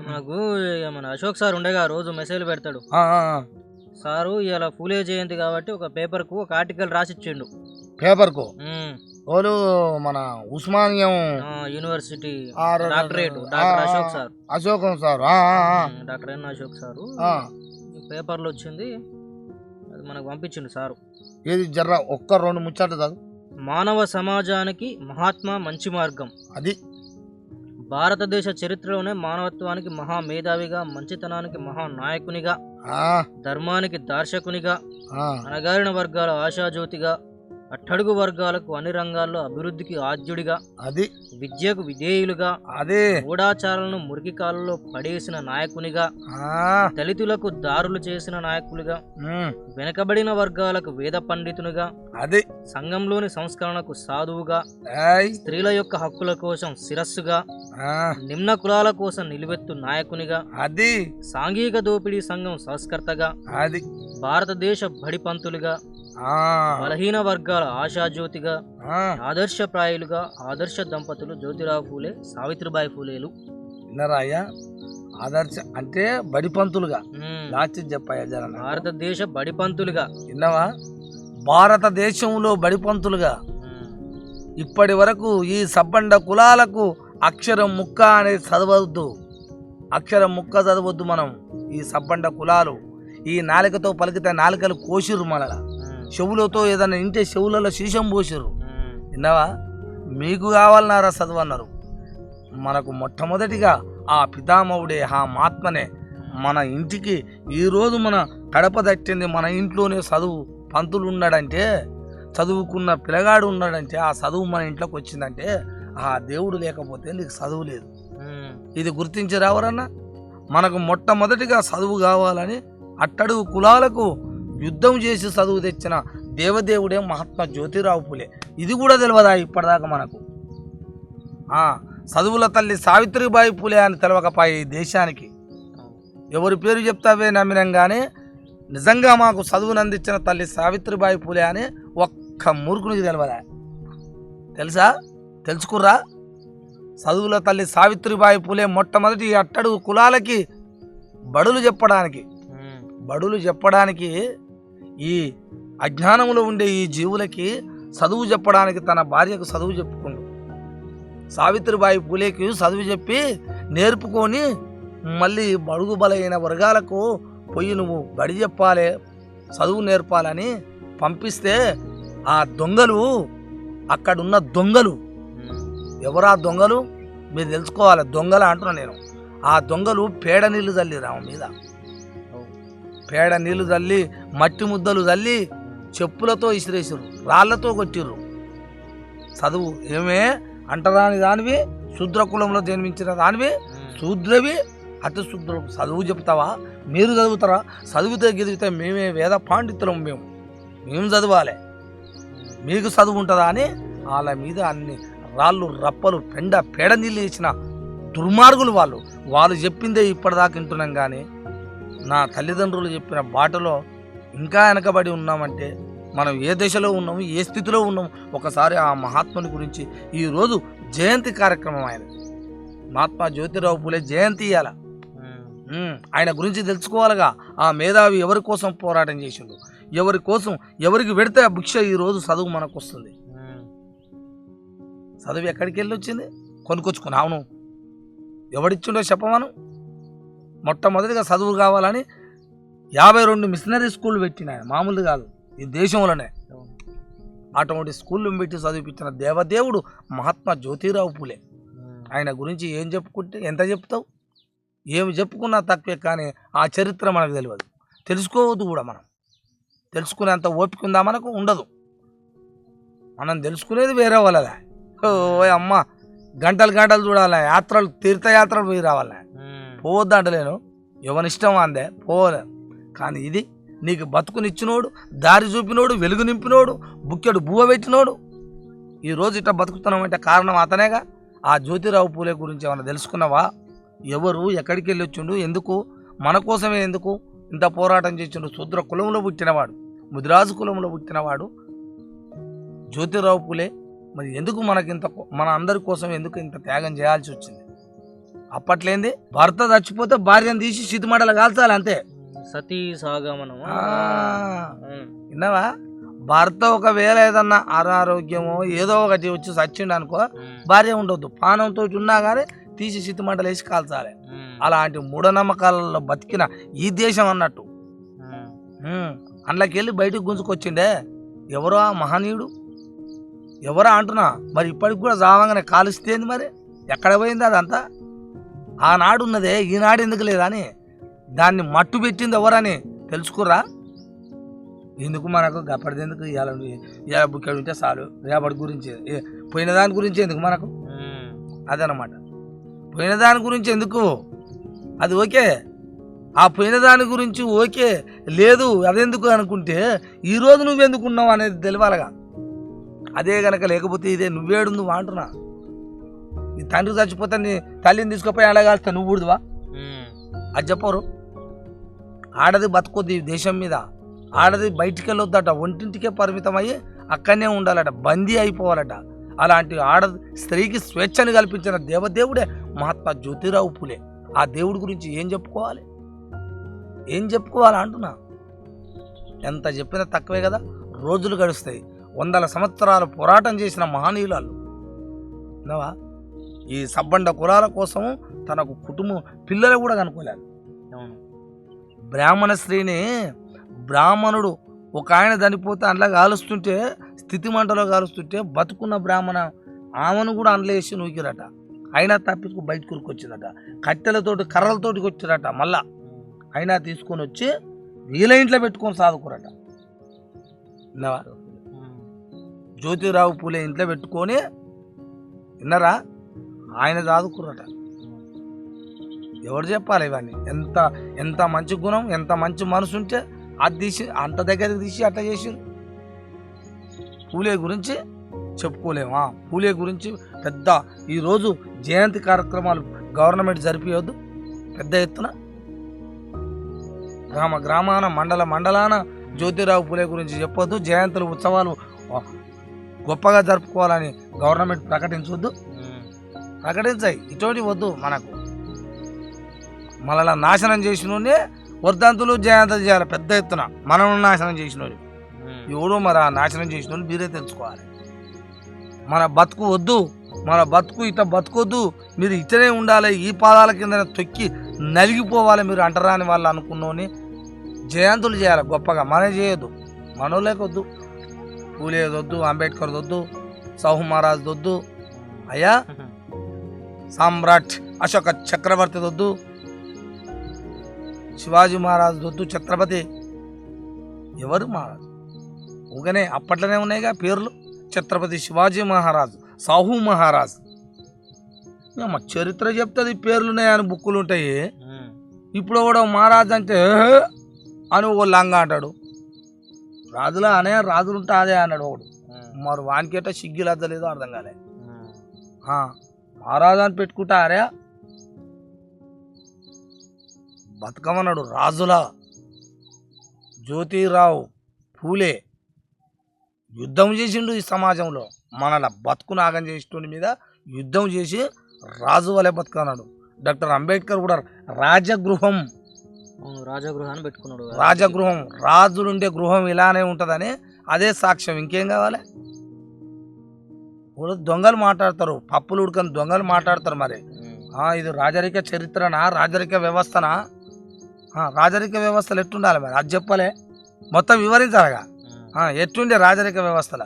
మనకు మన అశోక్ సార్ ఉండేగా రోజు మెసేజ్లు పెడతాడు. సారు ఇలా ఫూలే జయంతి కాబట్టి ఒక పేపర్కు ఒక ఆర్టికల్ రాసిచ్చిండు. పేపర్కు ఓలు మన Osmania university doctorate doctor Ashok sir doctor N Ashok sir పేపర్లో వచ్చింది, అది మనకు పంపించిండు సారు. ఏది జర్ర ఒక్క రెండు ముచ్చట కాదు. మానవ సమాజానికి మహాత్మా మంచి మార్గం. అది భారతదేశ చరిత్రలోనే మానవత్వానికి మహా మేధావిగా, మంచితనానికి మహా నాయకునిగా, ధర్మానికి దార్శకునిగా, అణగారిన వర్గాల ఆశాజ్యోతిగా, అట్టడుగు వర్గాలకు అన్ని రంగాల్లో అభివృద్ధికి ఆద్యుడిగా, అది విద్యకు విధేయులుగా, అదే మూఢాచారాలను మురికి కాలంలో పడేసిన నాయకునిగా, దళితులకు దారులు చేసిన నాయకులుగా, వెనకబడిన వర్గాలకు వేద పండితునిగా, అది సంఘంలోని సంస్కరణకు సాధువుగా, స్త్రీల యొక్క హక్కుల కోసం శిరస్సుగా, నిమ్న కులాల కోసం నిలువెత్తు నాయకునిగా, అది సాంఘిక దోపిడీ సంఘం సంస్కర్తగా, అది భారతదేశ బడిపంతులుగా, బలహీన వర్గాల ఆశాజ్యోతిగా, ఆదర్శప్రాయులుగా, ఆదర్శ దంపతులు జ్యోతిరావు ఫూలే, సావిత్రిబాయి ఫూలేలు. విన్నరాయ్యా, ఆదర్శ అంటే బడిపంతులుగా లాస్ట్ చెప్పాయా జన. భారతదేశ బడిపంతులుగా విన్నావా? భారతదేశంలో బడిపంతులుగా ఇప్పటి వరకు ఈ సబ్బండ కులాలకు అక్షరం ముక్క అనేది చదవద్దు, అక్షరం ముక్క చదవద్దు. మనం ఈ సబ్బండ కులాలు ఈ నాలుకతో పలికితే నాలుకలు కోసిర్రు, మనల చెవులతో ఏదన్నా ఇంటే చెవులలో శీషం పోసిర్రు. విన్నావా? మీకు కావాలన్నారా చదువు అన్నారు. మనకు మొట్టమొదటిగా ఆ పితామహుడే, ఆ మహాత్మనే మన ఇంటికి ఈరోజు మన కడప దట్టింది. మన ఇంట్లోనే చదువు పంతులు ఉన్నాడంటే, చదువుకున్న పిల్లగాడు ఉన్నాడంటే, ఆ చదువు మన ఇంట్లోకి వచ్చిందంటే ఆ దేవుడు లేకపోతే నీకు చదువు లేదు. ఇది గుర్తించి రావరన్నా. మనకు మొట్టమొదటిగా చదువు కావాలని అట్టడుగు కులాలకు యుద్ధం చేసి చదువు తెచ్చిన దేవదేవుడే మహాత్మా జ్యోతిరావు ఫూలే. ఇది కూడా తెలియదా ఇప్పటిదాకా మనకు? చదువుల తల్లి సావిత్రిబాయి ఫూలే అని తెలవకపాయి ఈ దేశానికి. ఎవరి పేరు చెప్తావే నమ్మినాం కానీ నిజంగా మాకు చదువును అందించిన తల్లి సావిత్రిబాయి ఫూలే అని ఒక్క మూర్ఖునికి తెలియదా? తెలుసా? తెలుసుకుర్రా? చదువుల తల్లి సావిత్రిబాయి ఫూలే మొట్టమొదటి అట్టడుగు కులాలకి బడులు చెప్పడానికి ఈ అజ్ఞానంలో ఉండే ఈ జీవులకి చదువు చెప్పడానికి తన భార్యకు చదువు చెప్పుకుండు. సావిత్రిబాయి ఫూలేకి చదువు చెప్పి నేర్పుకొని మళ్ళీ బడుగు బలైన వర్గాలకు పోయి నువ్వు బడి చెప్పాలి, చదువు నేర్పాలని పంపిస్తే ఆ దొంగలు, అక్కడున్న దొంగలు, ఎవరా దొంగలు మీరు తెలుసుకోవాలి. దొంగల అంటున్నా నేను. ఆ దొంగలు పేడ నీళ్లు చల్లి రామ మీద, పేడ నీళ్లు చల్లి మట్టి ముద్దలు చల్లి చెప్పులతో ఇసిరేసారు, రాళ్లతో కొట్టిర్రు. చదువు ఏమే అంటరాని దానివి, శూద్ర కులంలో జన్మించిన దానివి, శూద్రవి, అతి శూద్రులకు చదువు చెప్తావా? మీరు చదువుతారా? చదివితే గెదిగితే మేమే వేద పాండితులం, మేము చదవాలి, మీకు చదువు ఉంటుందా అని వాళ్ళ మీద అన్ని రాళ్ళు రప్పలు పేడ నీళ్ళు వేసిన దుర్మార్గులు వాళ్ళు చెప్పిందే ఇప్పటిదాకా వింటున్నాం. కానీ నా తల్లిదండ్రులు చెప్పిన బాటలో ఇంకా వెనకబడి ఉన్నామంటే మనం ఏ దశలో ఉన్నాము, ఏ స్థితిలో ఉన్నాము. ఒకసారి ఆ మహాత్ముని గురించి ఈరోజు జయంతి కార్యక్రమం, ఆయన మహాత్మా జ్యోతిరావు ఫూలే జయంతి ఇయ్యాల. ఆయన గురించి తెలుసుకోవాలిగా. ఆ మేధావి ఎవరి కోసం పోరాటం చేసిండు, ఎవరి కోసం, ఎవరికి పెడితే ఆ భిక్ష ఈరోజు చదువు మనకు వస్తుంది. చదువు ఎక్కడికి వెళ్ళి వచ్చింది? కొనుక్కొచ్చుకుని. అవును, ఎవడిచ్చిండో చెప్పమను. మొట్టమొదటిగా చదువు కావాలని 52 మిషనరీ స్కూళ్ళు పెట్టిన ఆయన, మామూలు కాదు ఈ దేశంలోనే. అటువంటి స్కూళ్ళు పెట్టి చదివిపించిన దేవదేవుడు మహాత్మా జ్యోతిరావు ఫూలే. ఆయన గురించి ఏం చెప్పుకుంటే ఎంత చెప్తావు? ఏమి చెప్పుకున్నా తక్కువే. కానీ ఆ చరిత్ర మనకు తెలియదు, తెలుసుకోవద్దు కూడా. మనం తెలుసుకునేంత ఓపిక ఉందా? మనకు ఉండదు. మనం తెలుసుకునేది వేరే వాళ్ళదా. ఓ అమ్మ, గంటలు చూడాలి, యాత్రలు, తీర్థయాత్రలు పోయి రావాలి. పోవద్దు అంటలేను, ఎవరిష్టం అందే పోలే. కానీ ఇది నీకు బతుకునిచ్చినోడు, దారి చూపినోడు, వెలుగు నింపినోడు, బుక్కెడు బువ్వ పెట్టినోడు. ఈరోజు ఇట్లా బతుకుతున్నామంటే కారణం అతనేగా. ఆ జ్యోతిరావు ఫూలే గురించి ఏమైనా తెలుసుకున్నావా? ఎవరు, ఎక్కడికి వెళ్ళి వచ్చిండు, ఎందుకు, మన కోసమే ఎందుకు ఇంత పోరాటం చేసిండు? శూద్ర కులంలో పుట్టినవాడు, ముదిరాజు కులంలో పుట్టినవాడు జ్యోతిరావు ఫూలే. మరి ఎందుకు మనకింత, మన అందరి కోసం ఎందుకు ఇంత త్యాగం చేయాల్సి వచ్చింది? అప్పట్లేంది భర్త చచ్చిపోతే భార్యను తీసి సితిమంటలు కాల్చాలి అంతే. సతీ సాగమనం విన్నావా? భర్త ఒకవేళ ఏదన్నా అనారోగ్యమో ఏదో ఒకటి వచ్చి చచ్చిండు అనుకో, భార్య ఉండొద్దు, పానంతో ఉన్నా కానీ తీసి సితిమంటలు వేసి కాల్చాలి. అలాంటి మూఢనమ్మకాలలో బతికిన ఈ దేశం అన్నట్టు. అందులోకి వెళ్ళి బయటకు గుంజుకొచ్చిండే ఎవరో ఆ మహనీయుడు, ఎవరా అంటున్నా. మరి ఇప్పటికి కూడా జావంగానే కాలుస్తేంది, మరి ఎక్కడ పోయింది అదంతా? ఆనాడు ఉన్నదే ఈనాడు ఎందుకు లేదా అని దాన్ని మట్టు పెట్టింది ఎవరని తెలుసుకురా. ఎందుకు మనకు గప్పటిది ఎందుకు? ఇవాళ బుక్కెడు ఉంటే చాలు, రేపటి గురించి పోయిన దాని గురించి ఎందుకు మనకు? అదనమాట, పోయిన దాని గురించి ఎందుకు? అది ఓకే, ఆ పోయిన దాని గురించి ఓకే, లేదు అదెందుకు అనుకుంటే ఈరోజు నువ్వెందుకున్నావు అనేది తెలియాలిగా. అదే కనుక లేకపోతే ఇదే నువ్వేడు నువ్వు అంటున్నా. ఈ తండ్రి చచ్చిపోతే నీ తల్లిని తీసుకుపోయి అడగాల్స్తే నువ్వు ఊడుదువా? అది చెప్పరు. ఆడది బతుకొద్ది ఈ దేశం మీద, ఆడది బయటికి వెళ్ళొద్దట, ఒంటింటికే పరిమితం అయ్యి అక్కడనే ఉండాలట, బందీ అయిపోవాలట. అలాంటి స్త్రీకి స్వేచ్ఛను కల్పించిన దేవదేవుడే మహాత్మా జ్యోతిరావు పూలే. ఆ దేవుడి గురించి ఏం చెప్పుకోవాలి, ఏం చెప్పుకోవాలి అంటున్నా. ఎంత చెప్పినా తక్కువే కదా. రోజులు గడుస్తాయి, 100 సంవత్సరాలు పోరాటం చేసిన మహనీయులాలు విన్నావా? ఈ సబ్బండ కులాల కోసం తనకు కుటుంబం పిల్లలు కూడా కనుక్కోలేదు. బ్రాహ్మణ స్త్రీని బ్రాహ్మణుడు ఒక ఆయన చనిపోతే అందులో కాలుస్తుంటే, స్థితి మంటలో కాలుస్తుంటే బతుకున్న బ్రాహ్మణ ఆమెను కూడా అందులో వేసి నూకిరట. అయినా తప్పించుకు బయటకు వచ్చిందట, కట్టెలతోటి కర్రలతోటి వచ్చిరట. మళ్ళా అయినా తీసుకొని వచ్చి వీళ్ళ ఇంట్లో పెట్టుకొని సాదుకురట. విన్నావా? జ్యోతిరావు పూలే ఇంట్లో పెట్టుకొని విన్నారా, ఆయన సాదుకురట. ఎవరు చెప్పాలి ఇవన్నీ? ఎంత ఎంత మంచి గుణం, ఎంత మంచి మనసు ఉంటే అది తీసి అంత దగ్గరికి తీసి అట్లా చేసి. పూలే గురించి చెప్పుకోలేమా? పూలే గురించి పెద్ద ఈరోజు జయంతి కార్యక్రమాలు గవర్నమెంట్ జరిపియొద్దు పెద్ద ఎత్తున. గ్రామాన మండలాన జ్యోతిరావు పూలే గురించి చెప్పొద్దు. జయంతులు ఉత్సవాలు గొప్పగా జరుపుకోవాలని గవర్నమెంట్ ప్రకటించవద్దు, ప్రకటించాయి. ఇటువంటి వద్దు మనకు. మనలా నాశనం చేసినోనే వర్ధంతులు జయంతులు చేయాలి పెద్ద ఎత్తున. మనం నాశనం చేసినోని ఎవడో మరి ఆ నాశనం చేసినోని మీరే తెలుసుకోవాలి. మన బతుకు వద్దు, మన బతుకు ఇట్లా బతుకొద్దు, మీరు ఇట్లనే ఉండాలి, ఈ పాదాల కింద తొక్కి నలిగిపోవాలి మీరు అంటరాని వాళ్ళు అనుకున్నోని జయంతులు చేయాలి గొప్పగా. మనం చేయొద్దు, మనోళ్ళకొద్దు. పూలే వద్దు, అంబేద్కర్ వద్దు, సాహు మహారాజ్ వద్దు, అయ్యా సామ్రాట్ అశోక చక్రవర్తి వద్దు, శివాజీ మహారాజ్ వద్దు, ఛత్రపతి ఎవరు మహారాజు ఊగనే అప్పట్లోనే ఉన్నాయిగా పేర్లు. ఛత్రపతి శివాజీ మహారాజ్, సాహు మహారాజ్. చరిత్ర చెప్తుంది పేర్లున్నాయని బుక్కులు ఉంటాయి. ఇప్పుడు కూడా మహారాజ్ అంటే అని ఓ లంగా అంటాడు. రాజులా అనే రాజులు ఉంటే అదే అన్నాడు ఒకడు. మరి వానికేట సిగ్గులద్దలేదో అర్థం కాలే. మహారాజు అని పెట్టుకుంటారే, బతుకమన్నాడు రాజులా. జ్యోతిరావు పూలే యుద్ధం చేసిండు ఈ సమాజంలో. మనల బతుకు నాగం చేసేటోని మీద యుద్ధం చేసి రాజు వలె బతుకన్నాడు. డాక్టర్ అంబేద్కర్ కూడా రాజగృహాన్ని పెట్టుకున్నాడు. రాజగృహం, రాజులుండే గృహం ఇలానే ఉంటుందని అదే సాక్ష్యం. ఇంకేం కావాలి? దొంగలు మాట్లాడతారు, పప్పులు ఉడకని దొంగలు మాట్లాడతారు. మరి ఇది రాజరిక చరిత్రనా, రాజరిక వ్యవస్థనా? రాజరిక వ్యవస్థలు ఎట్టుండాలి మరి అది చెప్పలే, మొత్తం వివరించాలిగా. ఎట్టుండే రాజరిక వ్యవస్థల?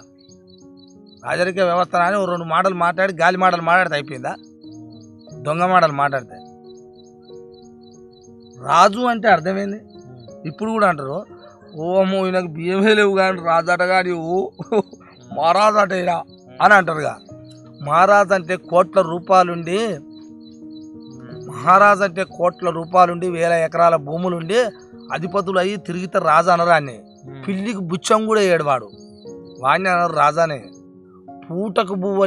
రాజరిక వ్యవస్థ అని 2 మాటలు మాట్లాడి గాలి మాటలు మాట్లాడితే అయిపోయిందా? దొంగ మాటలు మాట్లాడితే. రాజు అంటే అర్థమైంది. ఇప్పుడు కూడా అంటారు, ఓమో ఈయనకు బియ్యమే లేవు కానీ రాజు అట కానీ ఓ మహారాజు అట అని అంటారుగా. మహారాజు అంటే కోట్ల రూపాయలుండి, మహారాజు అంటే కోట్ల రూపాయలుండి, 1000 ఎకరాల భూములుండి అధిపతులు అయ్యి తిరిగితే రాజు అనరాన్ని. పిల్లికి బుచ్చం కూడా ఏడవాడు, వాడిని అన్నారు రాజానే. పూటకు బువ్వ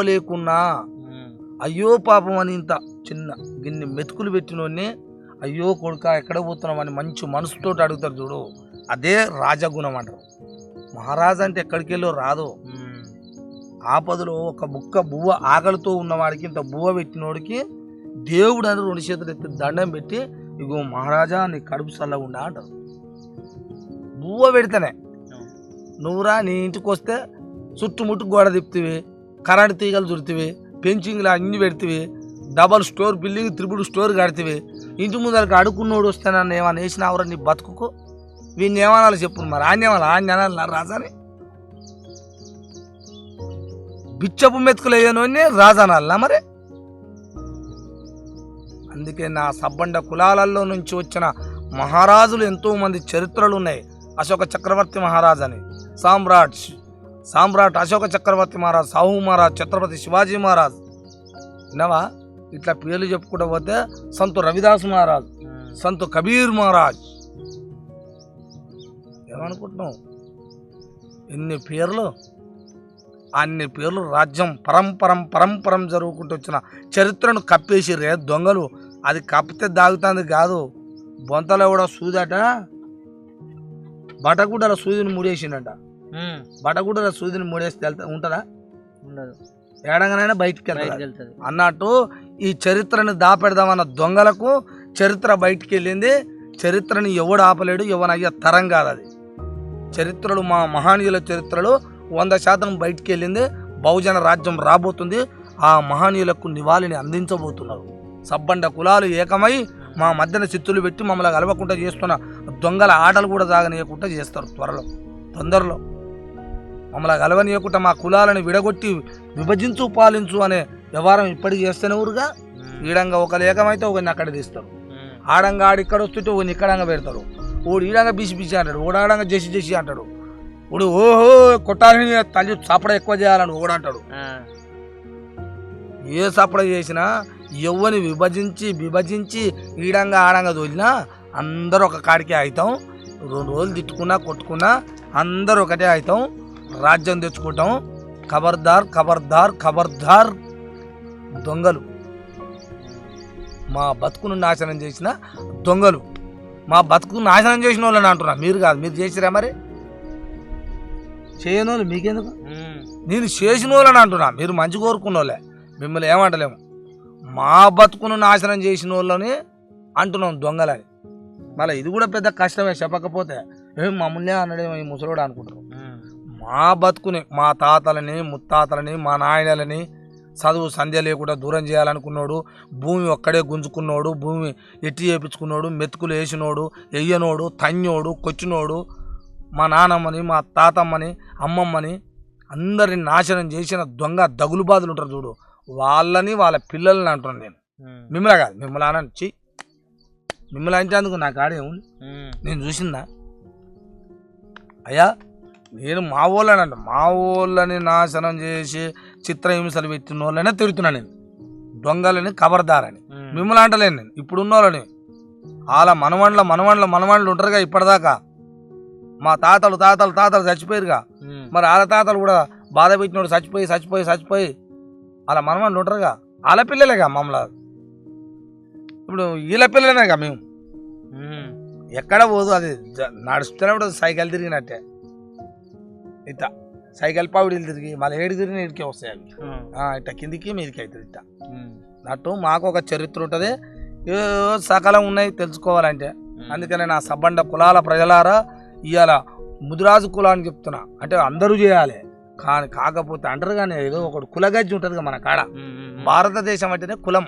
లేకున్నా అయ్యో పాపం అని ఇంత చిన్న గిన్నె మెతుకులు పెట్టినోడిని అయ్యో కొడుక ఎక్కడ పోతున్నాం అని మంచి మనసుతో అడుగుతారు చూడు, అదే రాజగుణం అంటారు. మహారాజు అంటే ఎక్కడికి వెళ్ళో రాదు, ఆపదలో ఒక బుక్క బువ్వ ఆకలితో ఉన్నవాడికి ఇంత బువ్వ పెట్టినోడికి దేవుడు అని 2 చేతులు ఎత్తి దండం పెట్టి ఇగో మహారాజా నీ కడుపు చల్లగా ఉండా అంటారు. బువ్వ పెడితేనే నువ్వురా నీ ఇంటికి వస్తే చుట్టుముట్టు గోడ తిప్పుతివి, కరెంటు తీగలు చుడుతుంది, పెంచింగ్లు అన్ని పెడుతుంది, డబల్ స్టోర్ బిల్డింగ్ 3 స్టోర్ కడుతుంది. ఇంటి ముందరికి అడుక్కున్నోడు వస్తే నన్ను ఏమైనా వేసినావురా నీ బతుకుకు, వీడిని ఏమనాలి చెప్పు మరి, ఆన్యనాలి రాజాని, బిచ్చపు మెతుకులు అయ్యానోని రాజానల్లా మరి. అందుకే నా సబ్బండ కులాలలో నుంచి వచ్చిన మహారాజులు ఎంతోమంది చరిత్రలు ఉన్నాయి. అశోక చక్రవర్తి మహారాజ్ అని, సామ్రాట్ అశోక చక్రవర్తి మహారాజ్, సాహు మహారాజ్, ఛత్రపతి శివాజీ మహారాజ్, విన్నావా? ఇట్లా పేర్లు చెప్పుకుంటూ పోతే సంతు రవిదాస్ మహారాజ్, సంతు కబీర్ మహారాజ్, ఏమనుకుంటున్నావు? ఎన్ని పేర్లు, అన్ని పేర్లు. రాజ్యం పరంపరం జరుగుకుంటూ వచ్చిన చరిత్రను కప్పేసి రే దొంగలు. అది కప్పితే దాగుతుంది కాదు, బొంతలో కూడా సూదట, బటగుడ్డల సూదిని ముడేసిండట. బటగుడ్డల సూదిని ముడేస్తే ఉంటుందా? ఉండదు. ఏడంగానైనా బయటికి వెళ్తుంది అన్నట్టు. ఈ చరిత్రని దాపెడదామన్న దొంగలకు చరిత్ర బయటికి వెళ్ళింది. చరిత్రని ఎవడు ఆపలేడు, ఎవనయ్యే తరం కాదు అది. చరిత్రలు మా మహనీయుల చరిత్రలు 100% బయటికి వెళ్ళింది. బహుజన రాజ్యం రాబోతుంది. ఆ మహనీయులకు నివాళిని అందించబోతున్నారు. సబ్బండ కులాలు ఏకమై మా మధ్యన చిత్తులు పెట్టి మమ్మల్ని కలవకుండా చేస్తున్న దొంగల ఆటలు కూడా సాగనీయకుండా చేస్తారు. తొందరలో మమ్మల్ని కలవనీయకుండా మా కులాలను విడగొట్టి విభజించు పాలించు అనే వ్యవహారం ఇప్పటికి చేస్తేనే ఊరుగా. ఈడంగా ఒకరు ఏకమైతే ఒకరిని అక్కడ తీస్తారు. ఆడంగా ఆడు ఇక్కడ వస్తుంటే ఒకరిని ఇక్కడంగా పెడతారు. ఓడు ఈడంగా బిసి అంటాడు, ఓడు ఆడంగా జసి అంటాడు, ఓడు ఓహో కొట్టాలని తల్లి చప్పడ ఎక్కువ చేయాలని ఓడు అంటాడు. ఏ చప్పడ చేసినా ఎవ్వని విభజించి ఈడంగా ఆడంగా తోలినా అందరూ ఒక కాడికే అవుతాం. 2 రోజులు తిట్టుకున్నా కొట్టుకున్నా అందరూ ఒకటే అవుతాం. రాజ్యం తెచ్చుకుంటాం. ఖబర్దార్ దొంగలు, మా బతుకును నాశనం చేసిన దొంగలు, మా బతుకును నాశనం చేసిన వాళ్ళని అంటున్నా. మీరు కాదు, మీరు చేసిరా మరి? చేయని వాళ్ళు మీకెందుకు? నేను చేసిన వాళ్ళని అంటున్నా. మీరు మంచి కోరుకున్న వాళ్ళే, మిమ్మల్ని ఏమంటలేము. మా బతుకును నాశనం చేసిన వాళ్ళని అంటున్నాం దొంగలని. మళ్ళీ ఇది కూడా పెద్ద కష్టమే చెప్పకపోతే. మమ్మల్ని అనడేమో ఈ ముసలోడు అనుకుంటారు. మా బతుకుని, మా తాతలని ముత్తాతలని మా నాయనలని చదువు సంధ్య లేకుండా దూరం చేయాలనుకున్నాడు. భూమి ఒక్కడే గుంజుకున్నాడు, భూమి ఎట్టి చేపించుకున్నాడు, మెతుకులు వేసినోడు, వెయ్యనోడు, తన్నోడు, కొచ్చినోడు, మా నానమ్మని మా తాతమ్మని అమ్మమ్మని అందరిని నాశనం చేసిన దొంగ దగులు బాదులు ఉంటారు చూడు, వాళ్ళని వాళ్ళ పిల్లల్ని అంటున్నాను నేను. మిమ్మల్ని కాదు, మిమ్మల్ని అనంచి మిమ్మల్ని అంటే అందుకు నాకు ఆడేముంది? నేను చూసిందా అయ్యా? నేను మా వాళ్ళని నాశనం చేసి చిత్రహింసలు పెట్టిన వాళ్ళనే తిరుగుతున్నాను నేను. దొంగలని ఖబర్దారని మిమ్మల్ని అంటలేను నేను. ఇప్పుడున్న వాళ్ళని, వాళ్ళ మనవాళ్ళు ఉంటారుగా ఇప్పటిదాకా. మా తాతలు చచ్చిపోయారుగా, మరి వాళ్ళ తాతలు కూడా బాధ పెట్టినోడు చచ్చిపోయి వాళ్ళ మనవాళ్ళు ఉంటారుగా, వాళ్ళ పిల్లలేగా మమ్మల్ని. ఇప్పుడు వీళ్ళ పిల్లలేగా మేము. ఎక్కడ పోదు, అది నడుస్తున్నప్పుడు సైకిల్ తిరిగినట్టే. ఇట్లా సైకిల్ పావుడీలు తిరిగి మళ్ళీ ఏడు తిరిగి ఇడికే వస్తాయి అవి. ఇట్లా కిందికి మీదికి అవుతుంది. ఇట్లా అన్నట్టు మాకు ఒక చరిత్ర ఉంటుంది, సకాలం ఉన్నాయి తెలుసుకోవాలంటే. అందుకనే నా సబ్బండ కులాల ప్రజలారా, ఇవాళ ముదిరాజు కులాన్ని చెప్తున్నా. అంటే అందరూ చేయాలి, కానీ కాకపోతే అంటారు కానీ ఏదో ఒకటి కులగజ్జి ఉంటుంది మన కాడ. భారతదేశం అంటేనే కులం,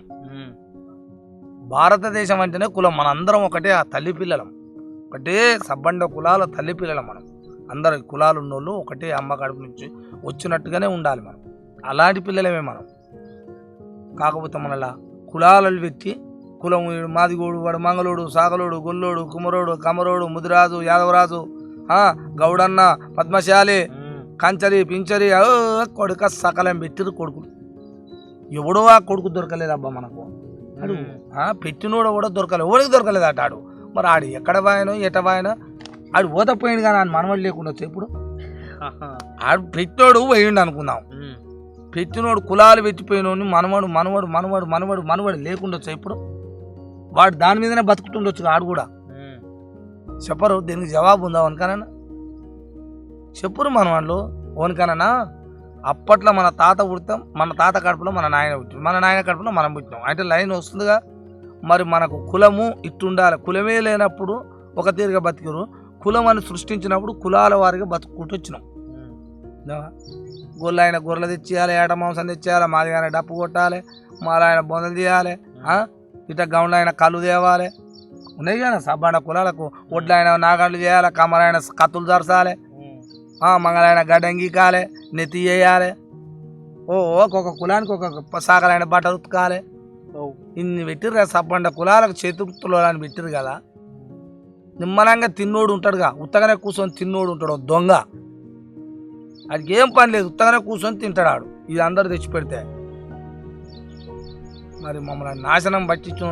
భారతదేశం అంటేనే కులం. మనందరం ఒకటే ఆ తల్లి పిల్లలం, ఒకటే సబ్బండ కులాల తల్లి పిల్లలం. మనం అందరు కులాలు ఉన్నోళ్ళు ఒకటే అమ్మ కడుపు నుంచి వచ్చినట్టుగానే ఉండాలి మనం. అలాంటి పిల్లలమే మనం. కాకపోతే మనలా కులాలు పెట్టి కులం మాదిగోడు, వాడు మంగళోడు, సాగలోడు, గొల్లోడు, కుమరోడు, కమరోడు, ముదిరాజు, యాదవరాజు, గౌడన్న, పద్మశాలి, కంచరి, పించరి, కొడుక సకలం పెట్టిరు కొడుకులు. ఎవడో ఆ కొడుకు దొరకలేదబ్బా మనకు. అడు పెట్టినోడు కూడా దొరకలేదు, ఎవడికి దొరకలేదు అట. ఆడు మరి ఆడు ఎక్కడ వాయనో ఎట వాయనో ఆడు ఓతపోయింది కానీ ఆయన మనవాడు లేకుండా వచ్చి ఇప్పుడు ఆడు పెట్టినోడు పోయిండు అనుకుందాం. పెట్టినోడు కులాలు పెట్టిపోయినోడిని మనవాడు లేకుండా వచ్చా ఇప్పుడు. వాడు దాని మీదనే బతుకుతుండొచ్చు ఆడు కూడా. చెప్పరు దీనికి జవాబు ఉందా వనకనన్నా? చెప్పురు మన వాళ్ళు. వనకనన్నా అప్పట్లో మన తాత పుడతాం, మన తాత కడుపులో మన నాయన పుట్టాం, మన నాయన కడుపులో మనం పుట్టినాం. అంటే లైన్ వస్తుందిగా. మరి మనకు కులము ఇట్టుండాలి. కులమే లేనప్పుడు ఒక తీరుగా బతికిరు, కులం అని సృష్టించినప్పుడు కులాల వారిగా బతుకుంటూ వచ్చినాం. గొర్రెలు ఆయన గొర్రెలు తెచ్చేయాలి, ఏట మాంసం తెచ్చేయాలి, మాది ఆయన డప్పు కొట్టాలి, మాలాయన బొందలు తీయాలి, ఇట్లా గౌండ్లు ఆయన కళ్ళు తేవాలి. ఉన్నాయి కదా సబ్బండ కులాలకు. ఒడ్లు ఆయన నాగండ్లు చేయాలి, కమ్మలైన కత్తులు జరసాలి, మంగళైన గడ్డంగి కాలే, నెత్తి వేయాలి. ఒక్కొక్క కులానికి ఒక్కొక్క సాగలైన బట్టలు ఉతకాలి. ఇన్ని పెట్టిరు కదా సబ్బండ కులాలకు చేతులు అని పెట్టిరు కదా. నిమ్మలంగా తిన్నోడు ఉంటాడుగా, ఉత్తగానే కూర్చొని తిన్నోడు ఉంటాడు దొంగ. వాడికి ఏం పని లేదు, ఉత్తగానే కూర్చొని తింటాడు ఆడు. ఇది అందరు తెచ్చి పెడితే మరి మమ్మల్ని నాశనం పట్టించు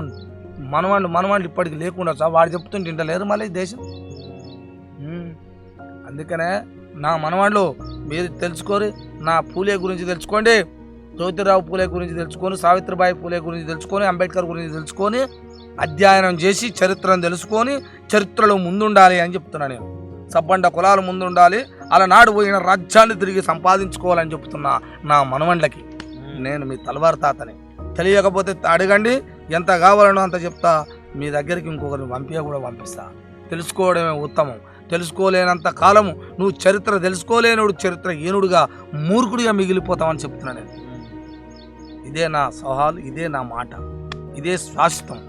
మనవాళ్ళు ఇప్పటికి లేకుండా సార్ వాడు చెప్తుంటే తింటలేరు మళ్ళీ దేశం. అందుకనే నా మనవాళ్ళు మీరు తెలుసుకోరు, నా పూలే గురించి తెలుసుకోండి, జ్యోతిరావు పూలే గురించి తెలుసుకొని, సావిత్రిబాయి పూలే గురించి తెలుసుకొని, అంబేద్కర్ గురించి తెలుసుకొని, అధ్యయనం చేసి చరిత్రను తెలుసుకొని చరిత్రలో ముందుండాలి అని చెప్తున్నా నేను. సబ్బండ కులాలు ముందుండాలి, అలా నాడు పోయిన రాజ్యాన్ని తిరిగి సంపాదించుకోవాలని చెప్తున్నా నా మనవండ్లకి. నేను మీ తలవారు తాతని. తెలియకపోతే అడగండి, ఎంత కావాలనో అంత చెప్తా. మీ దగ్గరికి ఇంకొకరిని కూడా పంపిస్తా. తెలుసుకోవడమే ఉత్తమం. తెలుసుకోలేనంత కాలము నువ్వు చరిత్ర తెలుసుకోలేనుడు చరిత్ర ఈనుడుగా మూర్ఖుడిగా మిగిలిపోతామని చెప్తున్నా నేను. ఇదే నా సవాలు, ఇదే నా మాట, ఇదే శాశ్వతం.